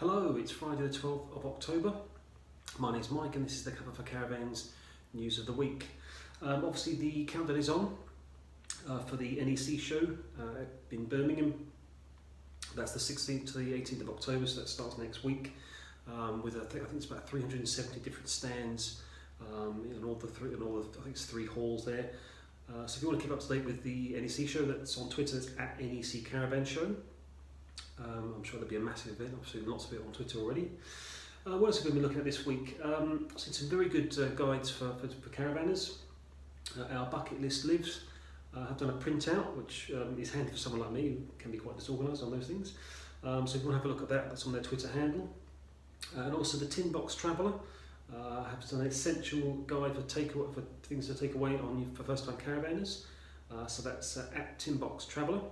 Hello, it's Friday the 12th of October. My name's Mike and this is the cover for Caravan's News of the Week. Obviously the countdown is on for the NEC show in Birmingham. That's the 16th to the 18th of October, so that starts next week with I think it's about 370 different stands in all the I think it's 3 halls there. So if you want to keep up to date with the NEC show, that's on Twitter, it's at NEC Caravan Show. I'm sure there'll be a massive event. I've seen lots of it on Twitter already. What else have we been looking at this week? I've seen some very good guides for caravanners. Our bucket list lives. I've done a printout, which is handy for someone like me who can be quite disorganised on those things. So if you want to have a look at that, that's on their Twitter handle. And also the Tin Box Traveller. I have done an essential guide for things to take away for first-time caravanners. So that's at Tin Box Traveller.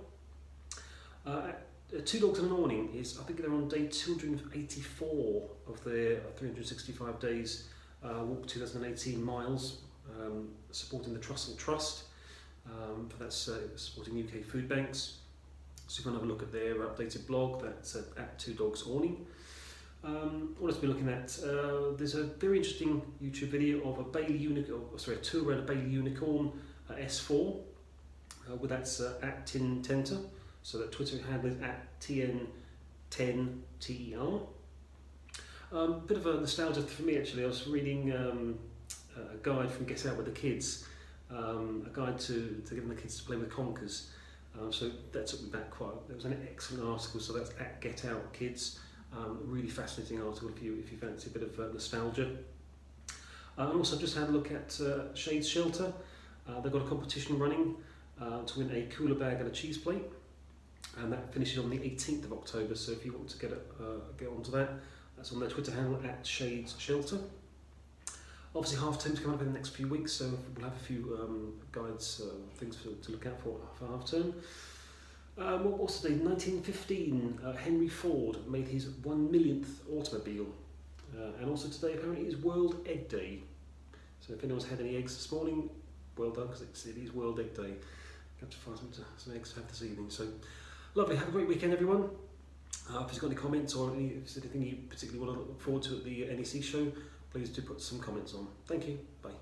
2 Dogs and an Awning I think they're on day 284 of their 365 days walk 2018 miles, supporting the Trussell Trust. That's supporting UK food banks. So you can have a look at their updated blog. That's at 2 Dogs Awning. What else are we looking at? There's a very interesting YouTube video of a tour around a Bailey Unicorn S4. That's at Tin Tenter. So that Twitter handle is at TN10TER. Bit of a nostalgia for me actually. I was reading a guide from Get Out with the Kids, a guide to getting the kids to play with conkers. So that took me back quite. It was an excellent article. So that's at Get Out Kids. Really fascinating article if you fancy a bit of nostalgia. And also just had a look at Shades Shelter. They've got a competition running to win a cooler bag and a cheese plate. And that finishes on the 18th of October, so if you want to get onto that, that's on their Twitter handle at Shades Shelter. Obviously half term's coming up in the next few weeks, so we'll have a few guides, things to look out for half term. What was today? 1915, Henry Ford made his 1 millionth automobile. And also today apparently is World Egg Day. So if anyone's had any eggs this morning, well done, because it is World Egg Day. Have to find some eggs to have this evening. So lovely, have a great weekend everyone. If you've got any comments or if there's anything you particularly want to look forward to at the NEC show, please do put some comments on. Thank you, bye.